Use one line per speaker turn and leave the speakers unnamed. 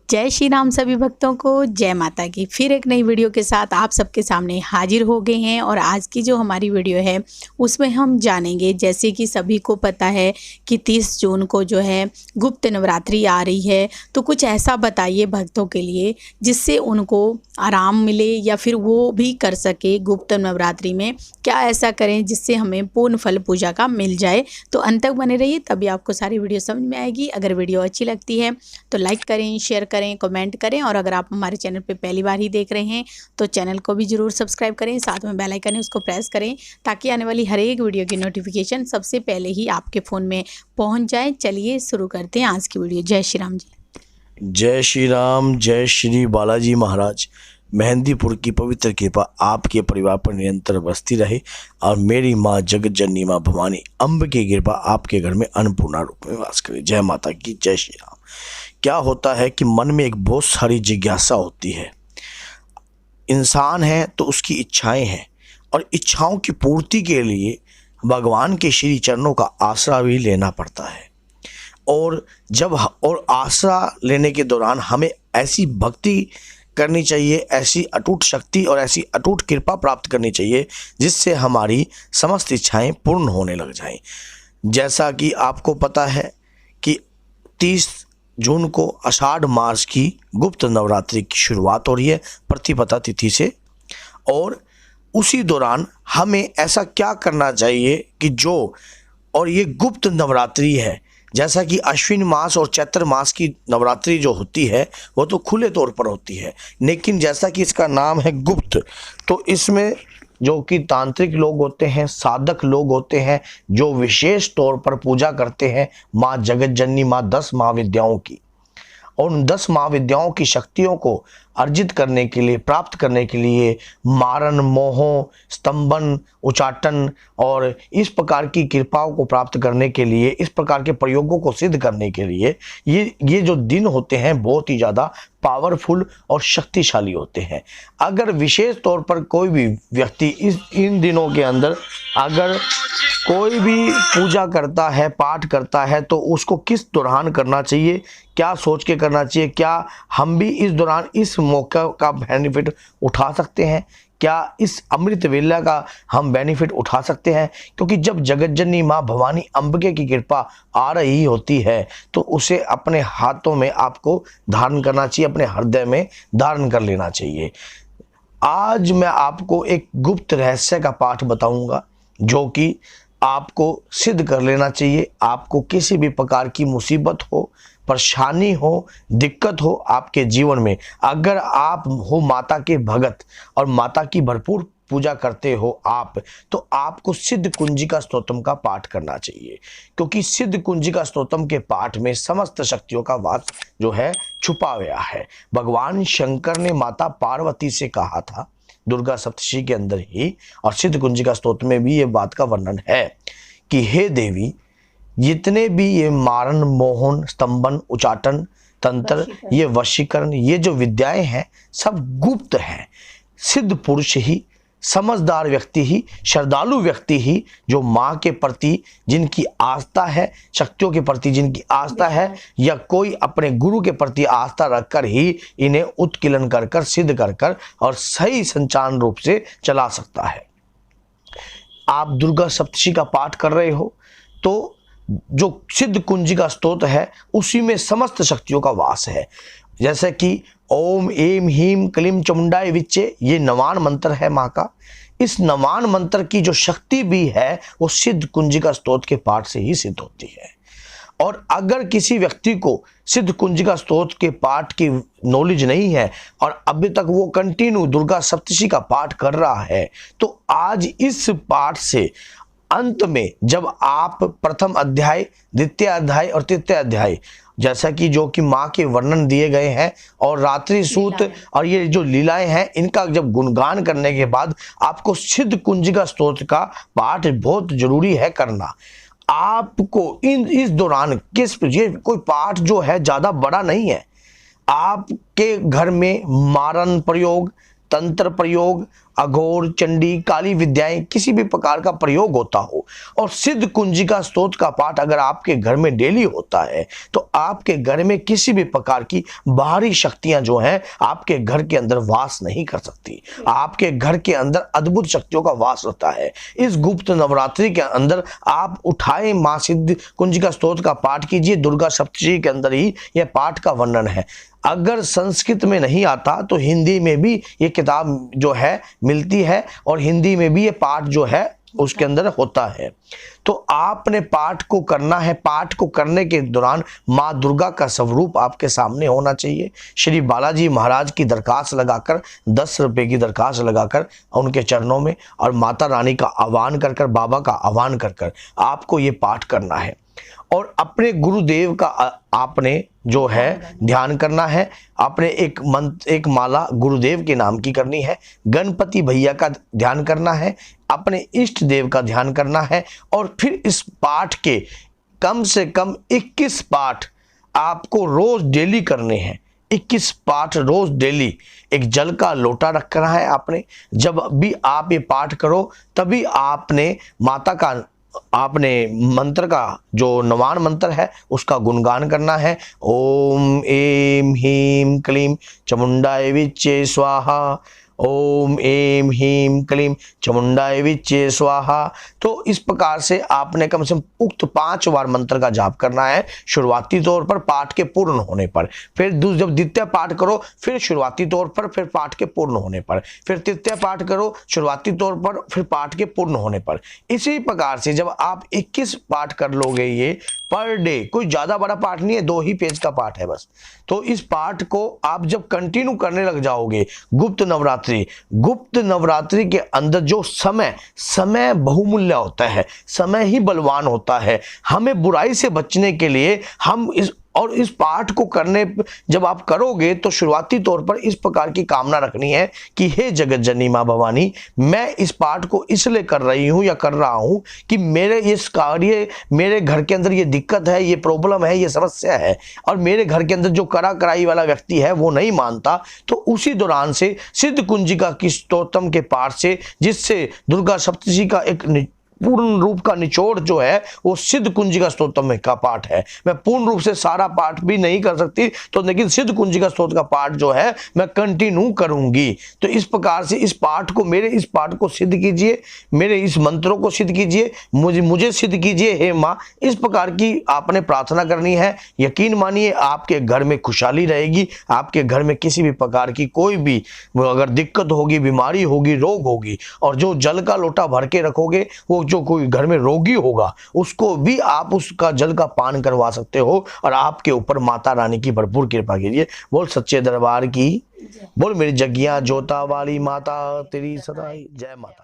जय श्री राम सभी भक्तों को, जय माता की। फिर एक नई वीडियो के साथ आप सबके सामने हाजिर हो गए हैं। और आज की जो हमारी वीडियो है उसमें हम जानेंगे, जैसे कि सभी को पता है कि 30 जून को जो है गुप्त नवरात्रि आ रही है। तो कुछ ऐसा बताइए भक्तों के लिए जिससे उनको आराम मिले या फिर वो भी कर सके गुप्त नवरात्रि में। क्या ऐसा करें जिससे हमें पूर्ण फल पूजा का मिल जाए। तो अंत तक बने रहिए, तभी आपको सारी वीडियो समझ में आएगी। अगर वीडियो अच्छी लगती है तो लाइक करें, शेयर करें, कमेंट करें। और अगर आप हमारे चैनल पे पहली बार ही देख रहे हैं तो चैनल को भी ज़रूर सब्सक्राइब करें, साथ में बेल आइकन है उसको प्रेस करें ताकि आने वाली हर एक वीडियो की नोटिफिकेशन सबसे पहले ही आपके फ़ोन में पहुंच जाए। चलिए शुरू करते हैं आज की वीडियो। जय श्री राम जी।
जय श्री राम, जय श्री बालाजी महाराज। मेहंदीपुर की पवित्र कृपा आपके परिवार पर निरंतर बसती रहे और मेरी माँ जगत जननी माँ भवानी अम्ब की कृपा आपके घर में अन्नपूर्णा रूप में वास करे। जय माता की, जय श्री राम। क्या होता है कि मन में एक बहुत सारी जिज्ञासा होती है। इंसान है तो उसकी इच्छाएं हैं और इच्छाओं की पूर्ति के लिए भगवान के श्री चरणों का आसरा भी लेना पड़ता है। और आसरा लेने के दौरान हमें ऐसी भक्ति करनी चाहिए, ऐसी अटूट शक्ति और ऐसी अटूट कृपा प्राप्त करनी चाहिए जिससे हमारी समस्त इच्छाएं पूर्ण होने लग जाएं। जैसा कि आपको पता है कि 30 जून को आषाढ़ मास की गुप्त नवरात्रि की शुरुआत हो रही है प्रतिपदा तिथि से। और उसी दौरान हमें ऐसा क्या करना चाहिए कि और ये गुप्त नवरात्रि है। जैसा कि अश्विन मास और चैत्र मास की नवरात्रि जो होती है वो तो खुले तौर पर होती है, लेकिन जैसा कि इसका नाम है गुप्त, तो इसमें जो कि तांत्रिक लोग होते हैं, साधक लोग होते हैं, जो विशेष तौर पर पूजा करते हैं माँ जगत जननी माँ 10 महाविद्याओं की। और उन 10 महाविद्याओं की शक्तियों को अर्जित करने के लिए, प्राप्त करने के लिए मारन, मोह, स्तंभन, उचाटन और इस प्रकार की कृपाओं को प्राप्त करने के लिए, इस प्रकार के प्रयोगों को सिद्ध करने के लिए ये जो दिन होते हैं बहुत ही ज़्यादा पावरफुल और शक्तिशाली होते हैं। अगर विशेष तौर पर कोई भी व्यक्ति इन दिनों के अंदर अगर कोई भी पूजा करता है, पाठ करता है, तो उसको किस दौरान करना चाहिए, क्या सोच के करना चाहिए, क्या हम भी इस दौरान इस मौका का बेनिफिट उठा सकते हैं, क्या इस अमृत वेला का हम बेनिफिट उठा सकते हैं। क्योंकि जब जगत जननी माँ भवानी अम्बिके की कृपा आ रही होती है तो उसे अपने हाथों में आपको धारण करना चाहिए, अपने हृदय में धारण कर लेना चाहिए। आज मैं आपको एक गुप्त रहस्य का पाठ बताऊंगा जो कि आपको सिद्ध कर लेना चाहिए। आपको किसी भी प्रकार की मुसीबत हो, परेशानी हो, दिक्कत हो आपके जीवन में, अगर आप हो माता के भगत और माता की भरपूर पूजा करते हो आप, तो आपको सिद्ध कुंजिका स्तोत्रम का पाठ करना चाहिए। क्योंकि सिद्ध कुंजिका स्तोत्रम के पाठ में समस्त शक्तियों का वास जो है छुपा गया है। भगवान शंकर ने माता पार्वती से कहा था दुर्गा सप्तशती के अंदर ही, और सिद्ध कुंजिका स्तोत्र में भी ये बात का वर्णन है कि हे देवी, जितने भी ये मारन, मोहन, स्तंभन, उचाटन, तंत्र, ये वशीकरण, ये जो विद्याएं हैं सब गुप्त हैं। सिद्ध पुरुष ही, समझदार व्यक्ति ही, श्रद्धालु व्यक्ति ही, जो माँ के प्रति जिनकी आस्था है, शक्तियों के प्रति जिनकी आस्था है, या कोई अपने गुरु के प्रति आस्था रखकर ही इन्हें उत्कीर्ण कर सिद्ध कर और सही संचालन रूप से चला सकता है। आप दुर्गा सप्तशती का पाठ कर रहे हो तो जो सिद्ध कुंजिका स्तोत्र है उसी में समस्त शक्तियों का वास है। जैसे कि ओम एम हीम क्लीम चामुंडाय विच्चे, ये नवान मंत्र है माँ का। इस नवान मंत्र की जो शक्ति भी है वो सिद्ध कुंजिका स्तोत्र के पाठ से ही सिद्ध होती है। और अगर किसी व्यक्ति को सिद्ध कुंजिका स्तोत्र के पाठ की नॉलेज नहीं है और अभी तक वो कंटिन्यू दुर्गा सप्तशती का पाठ कर रहा है, तो आज इस पाठ से अंत में जब आप प्रथम अध्याय, द्वितीय अध्याय और तृतीय अध्याय, जैसा कि जो कि माँ के वर्णन दिए गए हैं और रात्रि सूत और ये जो लीलाएं हैं, इनका जब गुणगान करने के बाद आपको सिद्ध कुंजिका स्तोत्र का पाठ बहुत जरूरी है करना। आपको इस दौरान ये कोई पाठ जो है ज्यादा बड़ा नहीं है। आपके घर में मारन प्रयोग, तंत्र प्रयोग, अघोर, चंडी, काली विद्याएं किसी भी प्रकार का प्रयोग होता हो और सिद्ध कुंजिका स्तोत्र का पाठ अगर आपके घर में डेली होता है तो आपके घर में किसी भी प्रकार की बाहरी शक्तियां जो हैं आपके घर के अंदर वास नहीं कर सकती। आपके घर के अंदर अद्भुत शक्तियों का वास रहता है। इस गुप्त नवरात्रि के अंदर आप उठाए मां सिद्ध कुंजिका स्तोत्र का पाठ कीजिए। दुर्गा सप्तशती के अंदर ही यह पाठ का वर्णन है। अगर संस्कृत में नहीं आता तो हिंदी में भी ये किताब जो है मिलती है और हिंदी में भी ये पाठ जो है उसके अंदर होता है। तो आपने पाठ को करना है। पाठ को करने के दौरान माँ दुर्गा का स्वरूप आपके सामने होना चाहिए। श्री बालाजी महाराज की दरखास्त लगाकर 10 रुपए की दरखास्त लगाकर उनके चरणों में और माता रानी का आह्वान कर कर, बाबा का आह्वान कर कर आपको ये पाठ करना है और अपने गुरुदेव का आपने जो है ध्यान करना है। आपने एक माला गुरुदेव के नाम की करनी है। गणपति भैया का ध्यान करना है। अपने इष्ट देव का ध्यान करना है और फिर इस पाठ के कम से कम 21 पाठ आपको रोज डेली करने हैं। 21 पाठ रोज डेली। एक जल का लोटा रखना है आपने। जब भी आप ये पाठ करो तभी आपने माता का आपने मंत्र का जो नवान मंत्र है उसका गुणगान करना है। ओम ऐं ह्रीं क्लीं चामुंडाय विच्चे स्वाहा। ओम ऐं ह्रीं क्लीं चामुंडाय विच्चे स्वाहा। तो इस प्रकार से आपने कम से कम उक्त 5 बार मंत्र का जाप करना है शुरुआती तौर पर पाठ के पूर्ण होने पर। फिर जब द्वितीय पाठ करो फिर शुरुआती तौर पर, फिर पाठ के पूर्ण होने पर, फिर तृतीय पाठ करो शुरुआती तौर पर, फिर पाठ के पूर्ण होने पर। इसी प्रकार से जब आप 21 पाठ कर लोगे ये पर डे, कोई ज्यादा बड़ा पाठ नहीं है, 2 ही पेज का पाठ है बस। तो इस पाठ को आप जब कंटिन्यू करने लग जाओगे गुप्त नवरात्रि के अंदर जो समय बहुमूल्य होता है, समय ही बलवान होता है। हमें बुराई से बचने के लिए हम इस पाठ को करने जब आप करोगे तो शुरुआती तौर पर इस प्रकार की कामना रखनी है कि हे जगत जननी मां भवानी, मैं इस पाठ को इसलिए कर रही हूं या कर रहा हूं कि मेरे इस कार्य, मेरे घर के अंदर ये दिक्कत है, ये प्रॉब्लम है, ये समस्या है और मेरे घर के अंदर जो कराई वाला व्यक्ति है वो नहीं मानता। तो उसी दौरान से सिद्ध कुंजिका की स्तोत्रम के पाठ से, जिससे दुर्गा सप्तशती का एक पूर्ण रूप का निचोड़ जो है वो सिद्ध कुंजिका स्तोत्रम का पाठ है। मैं पूर्ण रूप से सारा पाठ भी नहीं कर सकती तो, लेकिन सिद्ध कुंजिका स्तोत्र का पाठ जो है मैं कंटिन्यू करूंगी। तो इस प्रकार से इस पाठ को सिद्ध कीजिए, मेरे इस मंत्रों को सिद्ध कीजिए, मुझे सिद्ध कीजिए हे माँ। इस प्रकार की आपने प्रार्थना करनी है। यकीन मानिए आपके घर में खुशहाली रहेगी। आपके घर में किसी भी प्रकार की कोई भी अगर दिक्कत होगी, बीमारी होगी, रोग होगी, और जो जल का लोटा भर के रखोगे वो जो कोई घर में रोगी होगा उसको भी आप उसका जल का पान करवा सकते हो और आपके ऊपर माता रानी की भरपूर कृपा कीजिए। बोल सच्चे दरबार की, बोल मेरी जगिया जोता वाली माता तेरी सदा जय माता।